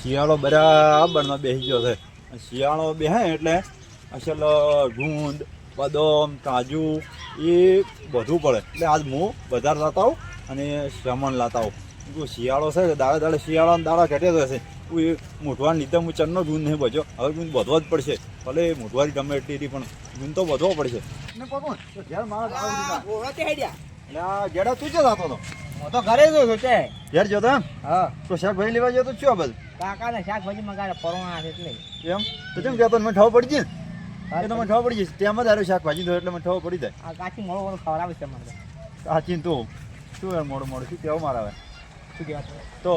શિયાળો બરાબરનો બેસી ગયો છે. શિયાળો બેહે એટલે અસલ ગુંદ, બદામ, કાજુ એ બધું પડે. એટલે આજ હું બજાર લાતા આવું અને સામાન લાતા આવું. શિયાળો છે દાડે દાડે શિયાળાના દાડા ઘટે જશે. હું એ મોઢવાને લીધે હું ચણનો ગુંદ નહીં બચ્યો. હવે ગુંદ વધવો જ પડશે. ભલે મોઢવારી ગમે એટલી પણ ગુંદ તો વધવો પડશે. ને પકડ તો ઘેર મારા ઘેડા તું જ જતો હતો. હું તો ઘરે જ છું તે ઘેર જતો એમ? હા તો શાકભાજી લેવા જતો શું આ બધું? કાકાને શાકભાજી મંગાવે પરોણા છે એટલે એમ તો કેમ કહેતો મને ઠાવ પડી જાય ને? એ તો મને ઠાવ પડી જશે. ત્યાં જ આવ્યું શાકભાજી તો એટલે મને ઠાવ પડી જાય. આ કાચી મોડો મોડો ખવડાવે છે મને સાચી તું શું યાર મોડું મોડું શું કહેવા મારે આવે? શું કહેવાય તો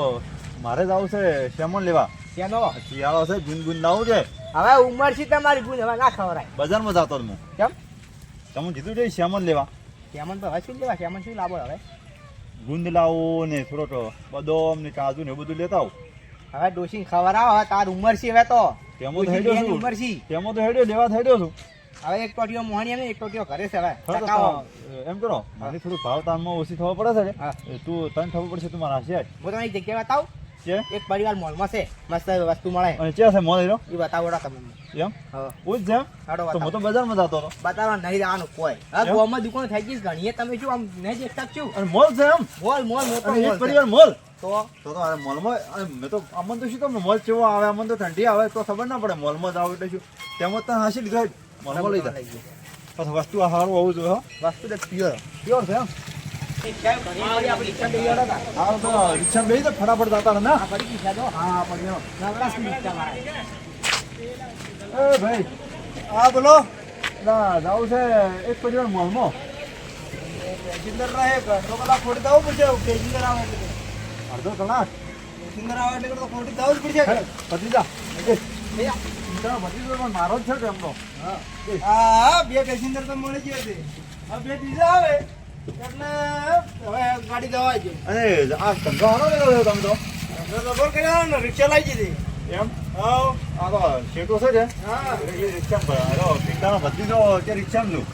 મારે જ આવું છે સેમન લેવા. તેનો શિયાળો છે ગુનગુન લાવું છે. હવે ઉંમર છે તમારી ગુણ હવે ના ખવડાય. બજારમાં જતો હું. કેમ તમે કીધું છે સેમન લેવા. સેમન તો હવે શું લેવા સેમન શું લાવો હવે ગુંદ લાવો ને થોડોક બદામ ને કાજુ ને એવું બધું લેતા આવું. હવે ડોસી ખવડાવો હવે તાર ઉંમર છે હવે તો તેમાં તો હેડ્યો છું. ઉંમર છે તેમાં તો હેડ્યો લેવા થયો છું. હવે એક ટોટીઓ મોહણી અને એક ટોટીઓ ઘરે છે હવે એમ કરો મારી થોડું ભાવ તાનમાં ઓછી થવા પડે છે હા. કે તું તને ખબર પડશે તું મારા હશે હું તમને એક જગ્યાએ બતાવું છે એક પરિવાર મોલમાં છે મસ્ત વસ્તુ મળે અને ચે છે મોલ રહ્યો એ બતાવો તમને એમ હા પૂછ છે હાડો તો હું બતાવો તો બજારમાં જતો હતો. બતાવવા નહીં જવાનું કોઈ હવે એમ? ગોમાં દુકાન થઈ ગઈ ઘણી તમે શું આમ નહીં દેખતા છું અને મોલ છે એમ મોલ મોલ મોટો અને એક મોલ છે. પરિવાર મોલ તો તો અરે મોલમાં મેં તો અમન તો શું તમને મોલ કેવો આવે અમન તો ઠંડી આવે તો ખબર ના પડે મોલમાં જાવ એટલે શું તેમાં તો હાસી લીધો મોલમાં લઈ જાય પછી વસ્તુ આ સારું હોવું જોઈએ હો. વસ્તુ તો પ્યોર પ્યોર છે એમ આપણી રિક્ષા લઈ આવ્યા હતા. હા તો રિક્ષા બેસી જાય ફટાફટ જતા રહે ને. આ પડી ગઈ છે તો હા પણ નવરાશની રિક્ષા મારે એ ભાઈ હા બોલો ના જાવું છે એક પરિવાર મોલમાં પેસેન્જર રહે અડધો કલાક ખોટી થવું પડશે પેસેન્જર આવે એટલે અડધો કલાક પેસેન્જર આવે એટલે તો ખોટી થવું જ પડશે ભત્રીજા ભત્રીજો પણ મારો જ છે કે એમનો હા બે પેસેન્જર તો મળી ગયા છે હવે બે બીજા આવે એટલે હવે ગાડી જવાય છે અને આ ધંધો હારો લેવો તમે તો જબર કર્યા ને રિક્ષા લાવી દીધી એમ હા આ તો શેઠો છે કે હા રિક્ષા પિતાનો ભત્રીજો કે રિક્ષામાં લું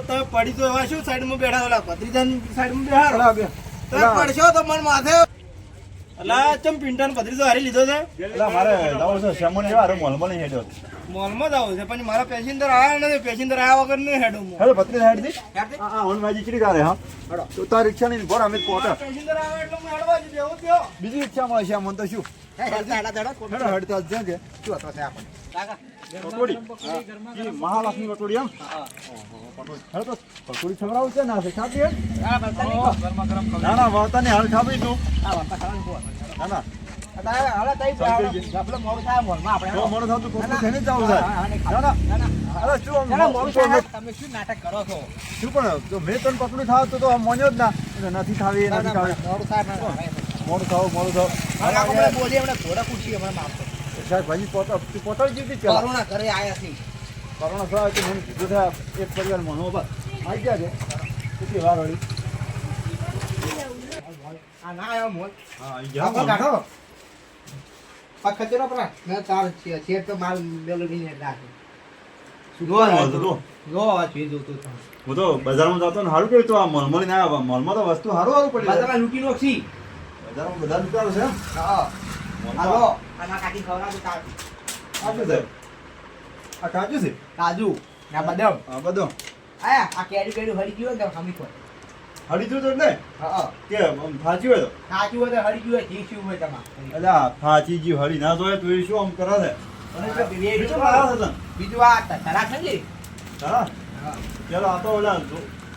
તમે પડી તો એવા શું સાઈડમાં બેઠા ઓલા ભત્રીજાની સાઈડમાં બેઠા બે તમે પડશો તો મને માથે અલા ચમ પિંટાનો ભત્રીજો હારી લીધો છે એટલે મારે જાવું છે શ્યામો ને એવા મોલમાં નહીં હેડ્યો મોલમાં જ આવું છે પણ મારા પેસેન્જર આવ્યા નથી પેસેન્જર આવ્યા વગર નહીં હેડું હું હેડો ભત્રીજ હેડ દી હેડ દે. હા હું માજી ચીડી કાઢે હા હેડો. તો તાર રિક્ષા નહીં ઘોર અમે પોટર પેસેન્જર આવે એટલે હું હેડવા જ દેવું થયો બીજી રિક્ષા મળે છે આમ તો શું હેડો હેડતા જ કે શું હતો તે આપણને પકોડી જી મહાલક્ષ્મી પકોડી એમ હેડો તો પકોડી ખવડાવું છે ના છે ખાતી હે? ના ના વાતાની હાલ ખાવી તું ના ના તો મોડું થતું પકોડી થઈને જ આવું થાય ના ના અરે શું આમ તમે શું નાટક કરો છો શું પણ જો મેં તને પકડું થાવ તો આ મોન્યો જ ના એટલે નથી ખાવી નથી ખાવી મોડું થાવ બોલી હમણાં ઘોડા કુર્સી હમણાં મારતો શાકભાજી પોતાડી જીવતી પેલા કરુણા ઘરે આયા છે કોરોના થયો તો મને કીધું થયા એક પરિવાર મનો બસ આવી ગયા છે કેટલી વાર વળી આ ના આવ્યો મોલ હા આવી આ ગયા કાઢો આ ખચેરો પરા ના તાર છે તો માલ મેલોડી ને રાખે જો આ ચીજ જોતો તો હું તો બજારમાં જતો ને સારું કર્યું તો આ મલમલી ના આવ્યા મલમાં તો વસ્તુ સારું પડી બજારમાં લૂટી નોખી બજારમાં બધા દુકાનો છે એમ હા હાલો આના કાકી ખવડાવું તાર આ શું છે આ કાજુ છે કાજુ ના બદામ હા બધો આયા આ કેરી કેરી હરી ગયો ને હમી કોઈ હળી જોતો એટલે હા કે ફાંચી હોય તો કાચું હોય તો હરી ગયું હોય જીસ્યું હોય તમારે એટલે આ ફાંચી જી હળી ના જોઈએ તો એ શું આમ કરે છે અને બીજું લાવ્યા છે તને બીજું આ તરા છે ને હા ચાલો આ તો ઓલા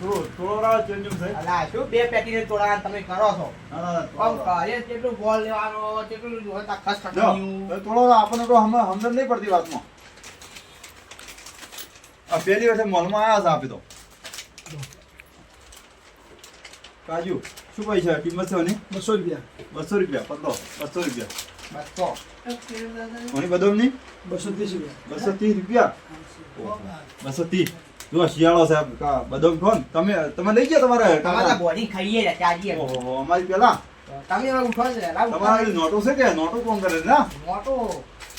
થોડો ચેન્જ છે અલા શું બે પેટી તોડા તમે કરો છો ના ના આમ કાલે કેટલું બોલ લેવાનો કેટલું હોય તો ખસ ખસણ્યું થોડો આપણને તો સમજણ નહીં પડતી વાતમાં આ પહેલી વખત મોલમાં આવ્યા છે આપી તો કાજુ શું પૈસા કિંમત છે એની 200 રૂપિયા 200 રૂપિયા પતલો 200 રૂપિયા બસો ઓની બદામની 230 230 રૂપિયા રૂપિયા 230 જો શિયાળો સાહેબ બદામ કોણ તમે લઈ ગયા તમારે તમારા બોડી ખાઈએ ને ત્યાંજી ઓહો અમારી પેલા તમે હવે ઉઠો ને લાવ તમારા નોટો છે કે નોટો કોમ કરે છે ના મોટો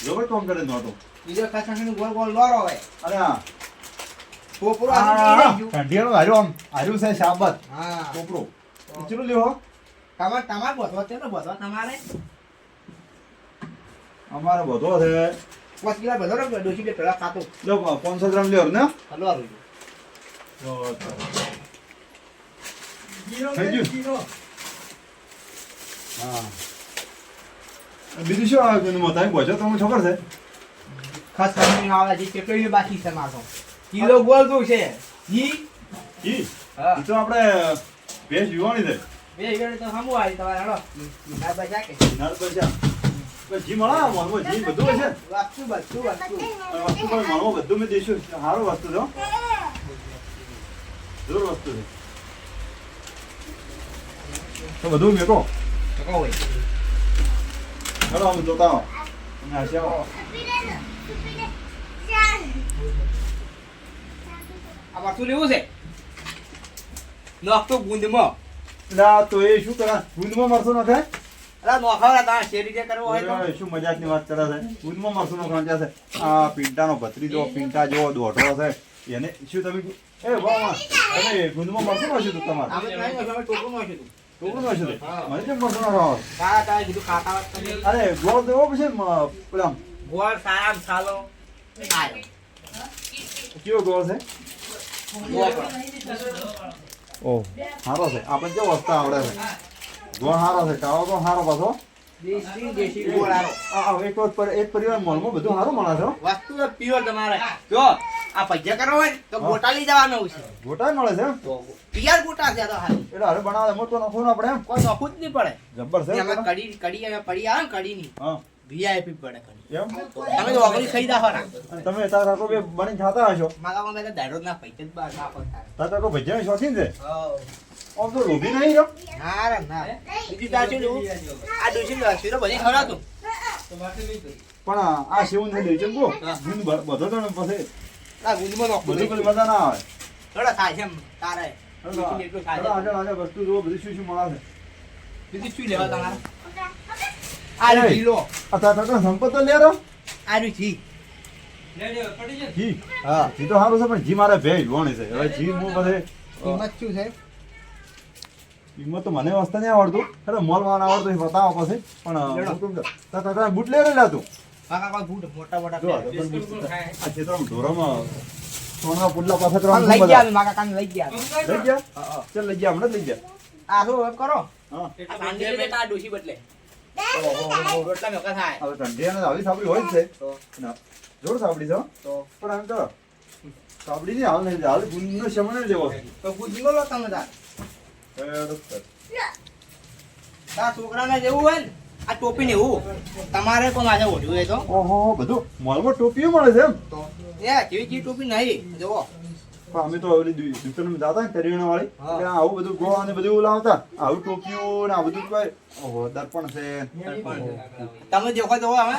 જોબર કોમ કરે નોટો બીજો ખસણનું ગોલ ગોલ લોરો હોય અરે હા પોપરો આ ગયું ઠંડીનો હાર્યું છે શાબત હા કોપરો ચલો લ્યો તમાર બોધવા છે ને બોધવા તમારે અમારે બધો છે 5 કિલો બધો રાખજો ડોશી બે પેલા ખાતો લો 500 ગ્રામ લ્યો ને હલવા રૂ થઈ ગયું હા બીજું શું આવે છે મોટા પહોંચો તમને ખબર છે ખાસ કરીને આવે છે કેટલી બાકી છે મારો કિલો ગોળ તો છે ઈ ઈ હા ઈ તો આપણે ભેંસ વિવાણી છે બે ગણે તો હમુ આવી તમારે હેડો ના બચા કે નાર પૈસા જી મળા મોલમાં જી બધું હશે વસ્તુ વસ્તુ પણ મળવા બધું મેં દઈશું સારું વસ્તુ છે હો. જરૂર વસ્તુ છે તો બધું મેકો તો કહો હોય ચલો અમે જોતા આવો અને હશે આવો આ વસ્તુ લેવું છે નોખતો ગુંદમાં ના તો એ શું કરે ગુંદમાં મરસું નખાય અલા નોખાવરા તા શેરી જે કરવો હોય તો એ શું મજાકની વાત કરે છે ગુંદમાં મરસું નખાવાનું છે આ પિંટાનો ભત્રીજો પિંટા જેવો દોઢો છે એને શું તમે એ વાહ તમે ગુંદમાં મરસું નાખ્યું હતું તમારે આપણે નહીં અમે ટોકું નાખ્યું તું ટોકરું નાખ્યું હતું મને કેમ મરસું નખાવા તા કીધું ખાતા વાત કરી અરે ગોળ દેવો પછી પેલા ગોળ સારા સાલો આયો કેવો ગોળ છે ગોળ ઓહ સારો છે આપણે કેવો વસ્તા આવડે છે ગોળ સારો છે કાવો તો સારો પાછો દેશી ગોળ આરો એક પરિવાર મોલમાં બધું સારું મળે છે હો. વસ્તુ તો પ્યોર તમારે જો આ પૈસા કરવો હોય ને તો ગોટા લઈ જવાનો છે ગોટા મળે છે એમ તો પિયર ગોટા છે આ તો હારી એટલે હવે બનાવે મોટો નફો ને આપણે એમ કોઈ નોખું જ નહીં પડે જબ્બર છે એમાં કડી આવે પડી આવે ને કડી ની હા વીઆઈપી પડે કડી એમ તમે તો ઓગળી ખાઈ દા ખરા અને તમે તાર કાકો બે બની ખાતા હશો મારા મને દાડો ના પૈસા જ બાર ના પડતા તાર કાકો ભજીયાની શોખીન છે હા આમ તો લોભી નહીં રહ્યો ના રે ના બીજું તાર શું લેવું? આ ડોસી નો શીરો બધી ખવડાવતું પણ આ સેવું થઈ લઈ ચલ ગુંદ બધો તો ને પછી આ ગુંદમાં નોખું બધું પેલી મજા ના આવે થોડા થાય છે એમ તારે ચલો એટલું થાય આગળ આગળ વસ્તુ જુઓ બધું શું શું મળે છે બીજું શું લેવા તમારે આ એ. કિલો આ તાર કાકા સંપત તો લે રહ્યો આ જી ઘી હા ઘી તો સારું છે પણ ઘી મારે ભેજ વણી છે હવે ઘી હું પછી કિંમત શું છે કિંમત તો મને વસ્તુ નહીં આવડતું અરે મોલ માં આવડતું એ બતાવો પછી પણ હું કેમ કહું, તાર કાકા બૂટ લઈ રહેલા તું કાકા કોઈ બૂટ મોટા મોટા જો, પહેરે. આ ખેતરમાં ઢોરામાં સોના પુડલા પાછા પણ કરવા લઈ ગયા મારા કાકાને લઈ ગયા લઈ ગયા ચાલ લઈ ગયા હમણાં જ લઈ ગયા આ શું હવે કરો હા આ સાંજે લે તાર ડોશી બદલે રોટલા મેકા થાય હવે ઠંડી અને આવી સાબડી હોય જ છે ના, જોર સાબડી છે હો. તો પણ આમ કરો સાબડી ની હાલ નહીં હાલ ગુંદનો સમય નહીં લેવો તો ગુજી લો તમે તાર તાર છોકરાને જેવું હોય ને આ ટોપી ને એવું તમારે કોઈ માથે ઓઢ્યું હોય તો ઓહો બધું મોલમાં ટોપીઓ મળે છે એમ એ જેવી જેવી ટોપી નહીં જુઓ પણ અમે તો ઓલી દુકાનમાં જતા ને કરિયાણા વાળી હા. એટલે આવું બધું ગોળા ને બધું લાવતા આવું ટોપીઓ ને આ બધું કોઈ ઓહો દર્પણ છે તમે દેખો તો હવે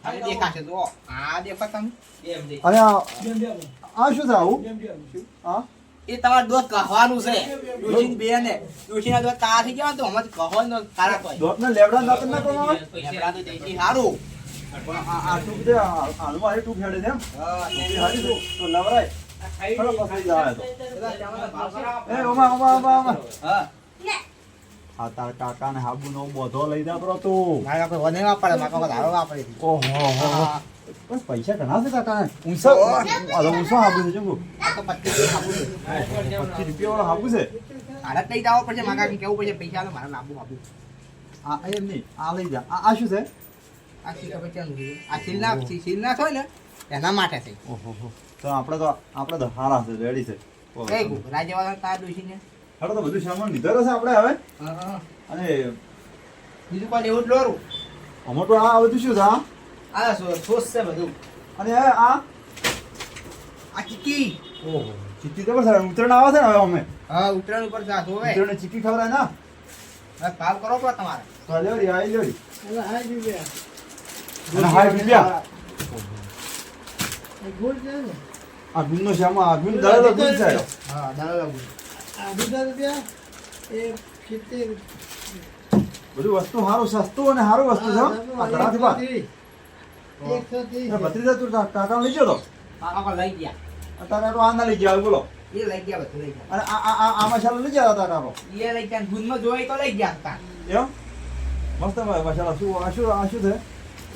હવે દેખાશે તો આ દેખો તમે અને આ શું છે આવું હા એ તમારે દોત કહેવાનું છે ડોશી બે ને ડોશી ના દોત કાળા થઈ ગયા તો અમે કહેવાનો કાળા કોઈ દોતના લેબડા દાંતણ ના કરવામાં આવે? લેબડા તો જઈથી સારું પણ આ ટૂંક છે હાલમાં આ ટૂંક હેડે છે એમ ટૂંકી હારી છે તો લવરાય ખરો પસંદ આવે તો એ ઓમા હા આ તાર કાકા ને હાબુ નો બોધો લઈ જા બરો તું મારા કોઈ વધે વાપરે મારા કોઈ ધારો વાપરે ઓહો પણ પૈસા ઘણા છે કાકા ઊંચો ઊંચો હાબુ છે જુઓ આ તો 25 આપું છે 25 રૂપિયા વાળો હાબુ છે આડત લઈ જાવ પડશે માગા કેવું પડશે પૈસા તો મારા લાંબુ આપું આ એમ નહીં આ લઈ જા આ શું છે આ શી ખબર ચાલુ છે આ સિલના હોય ને એના માટે છે ઓહો તો આપણે તો હારા છે રેડી છે કઈ ઘૂઘરા જેવા તાર ડોશી ને હાલો તો બધું સામાન લીધો છે આપણે હવે અને બીજું કોઈ એવું જ લોરું આમાં તો આ બધું શું છે આ સોસ છે બધું અને આ ચીકી ઓહો ચીક્કી તો બસ ઉતરણ આવે છે ને હવે અમે હા ઉતરાણ ઉપર જા જોવે ઉતરણને ચીક્કી ખવડાય ના હવે ભાવ કરો પડે તમારે તો લેવડી આઈ લેવડી એટલે હાઈ રૂપિયા અને 60 રૂપિયા ગુડ છે ને આ ગુણનો શામાં આ ગુણ દળેલો ગુણ છે હા દાડા ગુડ આ 2 રૂપિયા એ 70 બધું વસ્તુ સારું સસ્તું અને સારું વસ્તુ છે આ ઘણાથી બાદ 130 ભત્રીજા તું કાકા લઈ ગયો તો કાકા લઈ ગયા તારા તો આ ના લઈ ગયા બોલો એ લઈ ગયા બધું લઈ ગયા અને આ મસાલો લઈ ગયા તારા કાકો એ લઈ ગયા ગુદમાં જોઈ તો લઈ ગયા હતા એમ મસ્ત મસાલા શું આ શું છે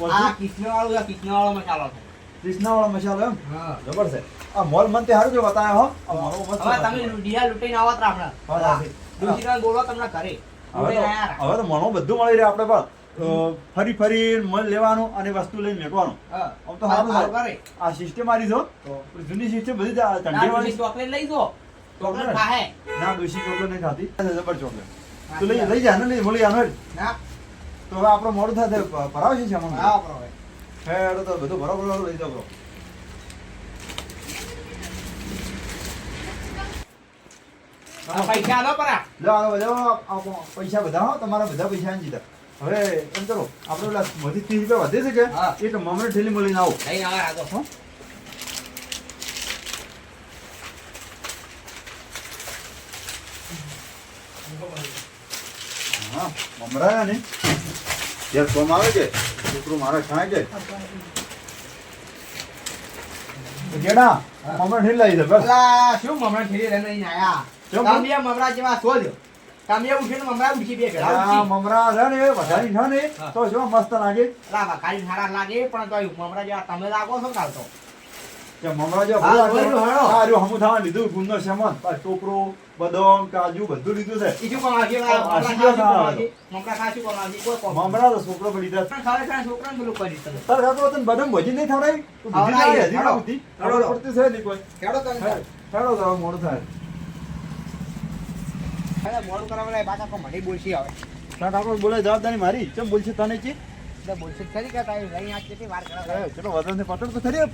આ કિસનવાળો છે, કિસનવાળો મસાલો છે. કૃષ્ણાવાળો મસાલો એમ હા. જબર છે. આ મોલ મન તે હારું જો બતાવ્યો હો. આ મોલો મસ્ત હવે તમે બતાવ્યો. લુડિયા લૂંટીને આવો તો આપણે. હા, હા. ડોશીને બોલો તમને ઘરે. હવે લઈને આયા તો મણો બધું મળી રહે આપણે પણ ફરી ફરી મળ લેવાનું અને વસ્તુ લઈને મેકવાનું. હા. આમ તો સારું સારું થાય. કરે. આ સિસ્ટમ મારી જો તો. જૂની સિસ્ટમ બધી ના, ઠંડી ડોશી ચોકલેટ લઈ જો. ચોકલેટ ખાહે. ના ડોશી ચોકલેટ નહીં ખાતી જબર ચોકલેટ તું લઈ જા ને લઈ મળી આનો જ. ના. તો હવે આપણો મોડું થાય ભરાવશે છે આમાં આવો કરો હવે. હેડો તો બધું બરોબર લઈ જાવ બરો. આ પૈસા આલો પરા. લો આ પૈસા બધા હો તમારા બધા પૈસા આની દીધા. હવે એમ કરો આપણે ઓલા બધી 30 રૂપિયા વધે છે હા. કે એક મમરે ઠેલી મળીને આવો. લઈને આવો રાજો. હો? હા મમરા ને યાર કોમ આવે છે છોકરું મારે ખાય છે તો કેડા મમરા ઠેલી લાવી દે બસ. અલા, શું મમરા ઠેલી લઈને આયા? કેમ? કામિયા મમરા જેવા શોધ. કામિયા ઉઠીને મમરા ઉઠી બે ભેળા આ ઉઠી. મમરા છે ને વધારી છે ને હા. તો જો મસ્ત લાગે. અલા, વખારી સારા લાગે પણ તોય મમરા જેવા તમે લાગો છો કાલ તો. કે મમરા જો હા, બોલ્યું, હેડો. આ જો હમુ થવા લીધું ગુંદનો સેમન ટોપરો બદામ કાજુ બધું લીધું છે. ઈ શું કોણ આવશે? આ મમરા શીખ્યો ખાશું કોણ ના આવશે? મમરા ખાશું કોણ આવશે? કોઈ કોણ. મમરા તો છોકરો પડી જાય. પણ ખરેખર છોકરાને પેલું કરી તમે. તાર કાકો તને બદામ ભજી નહીં ખવડાવી? તું ભજી ના ખવડાવી, આવી, હજી ના હેડો. ઉઠી. હેડો. ખબર પડતી છે નહીં કોઈ. ખેડો તમે. હેડો તો હવે મોડું થાય. અરે, મોડું કરાવે લે, બાકા કો મને બોલશી હવે. તાર કાકો બોલે જવાબદારી મારી. કેમ બોલશે તને ચી? એટલે બોલશી ખરી કે તારી લઈ આ કેટલી વાર કરાવે. ચલો વજન પકડ તો ખરી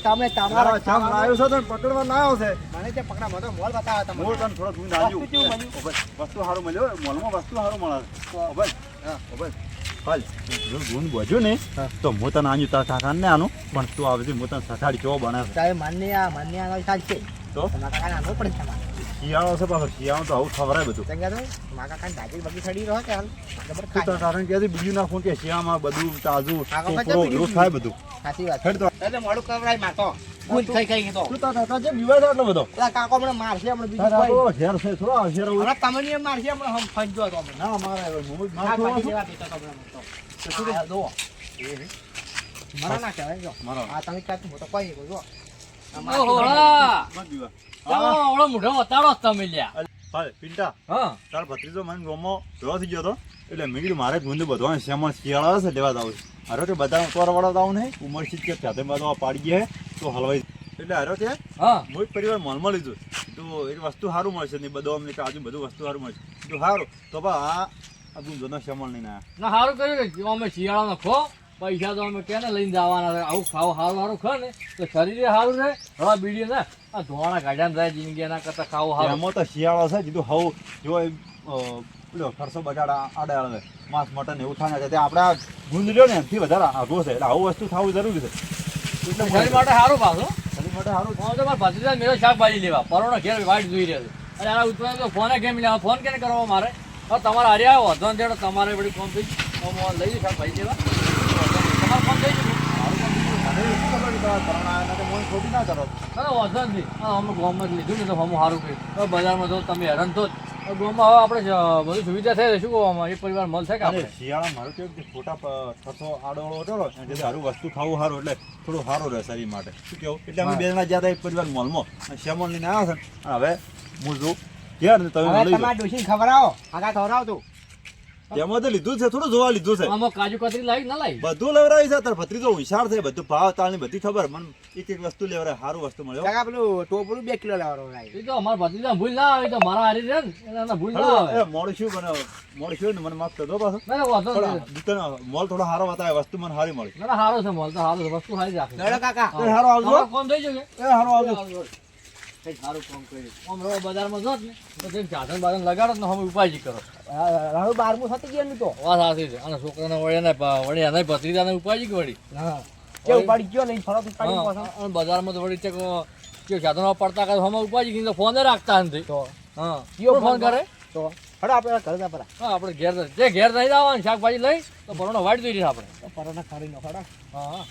તમે તમારા ચામ લાવ્યો છે તો પકડવા ના આવ્યો છે. મને તે પકડા મતો મોલ બતાવે તમને. મોળ તને થોડો ગુંદ આલ્યું. વસ્તુ કેવું મળ્યું? વસ્તુ સારું મળ્યો મોલમાં વસ્તુ સારું મળે છે. બસ હા બસ હાલ જો ગુંદ બોજો ને હા. તો હું તને આન્યું તારા કાકાને આનું પણ તું આવે છે હું તને સઠાડી કેવો બનાવે છે. તારે માન્ય આ સાલ છે. તો તમારા કાકાને આનો પડે છે મારે. શિયાળો છે પાછો શિયાળો તો આવું ખવડાય બધું. ચંગા તો મારા કાકાને દાદી બગી ચડી રહ્યો છે હાલ. જબર તું તારા ખાય. કારણ કે બીજું નાખું કે શિયાળામાં બધું તાજું કાકા ટોપરો બીજું એવું ખાય બધું. સાચી વાત. હેડ તો એટલે મોડું કરાય માતો. ગુંજ ખાઈ ખાઈ તો. તું તારા કાકા જેમ બીવાય છે એટલો બધો. પેલા કાકો મને મારશે હમણાં બીજું તારા કોઈ. કાકો ઘેર છે થોડો આવશે રહું. હમણાં તમને એમ મારશે હમણાં હમ ફંજો હતો હમણાં. ના મારે હવે હું જ ના નાખું પાછી છું. જેવા પીતો હતો હમણાં તો. શું આ જુઓ. મને ના કહેવાય જો. મારો. આ તમે ક્યાંથી મોટો કોઈ નહીં જો. ઓહો, હા. મત બીવા. ચાલો, આવડો મોઢો વતાડો જ તમે લ્યા. હાલ પિંટા હા. તાર ભત્રીજો મને ગોમો જોવા થઈ ગયો હતો એટલે મેં કીધું મારે ગુંદ બધવા શ્યામણ શિયાળા છે લેવા આવું હારો કે બધા ઉતરવાળા આવું નહીં ઉંમર શીખ કે ત્યાં બધા પાડી ગયા તો હલવાઈ એટલે હારો કે હા. હું એક પરિવાર મોલમાં લીધું તો એક વસ્તુ સારું મળશે ને બદામ ને કાજુ બધું વસ્તુ સારું મળશે તો સારું તો આ ગુંદનો શ્યામણ લઈને આવ્યા. ના સારું કર્યું કે અમે શિયાળાનો ખો પૈસા તો અમે કેને લઈને જવાના છે. આવું ખાવ સારું સારું ખા ને તો શરીરે સારું રહે. હવા બીડી ને આ ધોવાના ગાડામાં જાય જિંદગી એના કરતા ખાવું સારું. એમાં તો શિયાળો છે કીધું હવ જો એ પેલો ખર્ચો બગાડા આડે આવે માંસ મટન એવું થાય ને આપણે આ ગુંદ લ્યો ને એનાથી વધારે આઘો છે એટલે આવું વસ્તુ ખાવું જરૂરી છે એટલે શરીર માટે સારું પાછું. શરીર માટે સારું હું તો મારા ભત્રીજા મેળો શાકભાજી લેવા પરોનો ઘેર વાઈટ જોઈ રહ્યો છું. અને આના ઉત્પાદન તો ફોને કેમ લેવા ફોન કેને કરવા મારે હવે તમારે હારે આવ્યો વધો ને તેડો તમારે બધી કોમ થઈ હું લઈ જઈશ શાકભાજી લેવા તમારે ફોન થઈ જશે. મને એટલું ખબર કે તમારા કરણ આવ્યા નથી, મને ખોટી ના કરો. ના વધો નથી. હા અમે ગામમાં જ લીધું ને તો અમે સારું કર્યું. હવે બજારમાં તો તમે હેરાન થો જ. હવે ગામમાં હવે આપણે બધી સુવિધા થઈ શું કહવામાં એક પરિવાર મળશે કે અને આપણે શિયાળા મારું કેવું કે ખોટા ખર્ચો આડોળો કરો જેથી સારું વસ્તુ ખાવું સારું એટલે થોડું સારું રહે શરીર માટે શું કેવું એટલે અમે બે જણા જ્યાં એક પરિવાર મોલમાં શ્યામણ લઈને આવ્યા છે અને હવે હું જો ઘેર ને તમે હવે લઈ તમારે ડોશીને ખવડાવો. આગા ખવડાવો તું. જાઓ એમાં તો લીધું જ છે થોડું જોવા લીધું છે આમાં કાજુ કતરી લાવી ના લાવી બધું લેવરાય છે તાર ભત્રીજો હોશિયાર છે બધું ભાવ તાળ ની બધી ખબર મને એક એક વસ્તુ લેવરાય સારું વસ્તુ મળ્યો કાકા પેલું ટોપરું 2 કિલો લેવાનું લાવી. એ તો અમારા ભત્રીજા ભૂલ ના આવે તો મારા હારી રહે ને એના ભૂલ ના આવે. એ મોડું શું બનાવ મોડું શું ને મને માફ કરજો પાછો ના ના વાંધો નહીં. દુકાન મોલ થોડો સારો બતાવે વસ્તુ મને સારી મળી ના ના સારો છે મોલ તો સારો છે વસ્તુ સારી રાખે. લડો કાકા. એ સારો આવજો તમારું કામ થઈ જશે. એ સારો આવજો કંઈક સારું કામ કર્યું. આમ રહો બજારમાં જોત ને તો કંઈક સાધન બાધન લગાડો ને અમે ઉપાય કરો. હવે 12મું થતી ગયું ને તો. વાત સાચી છે. અને છોકરાને વળી એના ભત્રીજાને ઉપાય કે વળી. હા. કેવું પડી ગયો નહીં ફરક પડી હા, પાછો. અને બજારમાં તો વળી કે સાધનો પડતા કરે અમે ઉપાય કે તો ફોને રાખતા નથી. તો હા કયો કોણ ફોન ફોન કરે? તો હડો આપણે ઘરે જા પરા. હા આપણે ઘેર જે ઘેર નહીં આવવાનું શાકભાજી લઈ તો ભરોનો વાટ જોઈ આપણે. પરાના ખાડી નો હડો. હા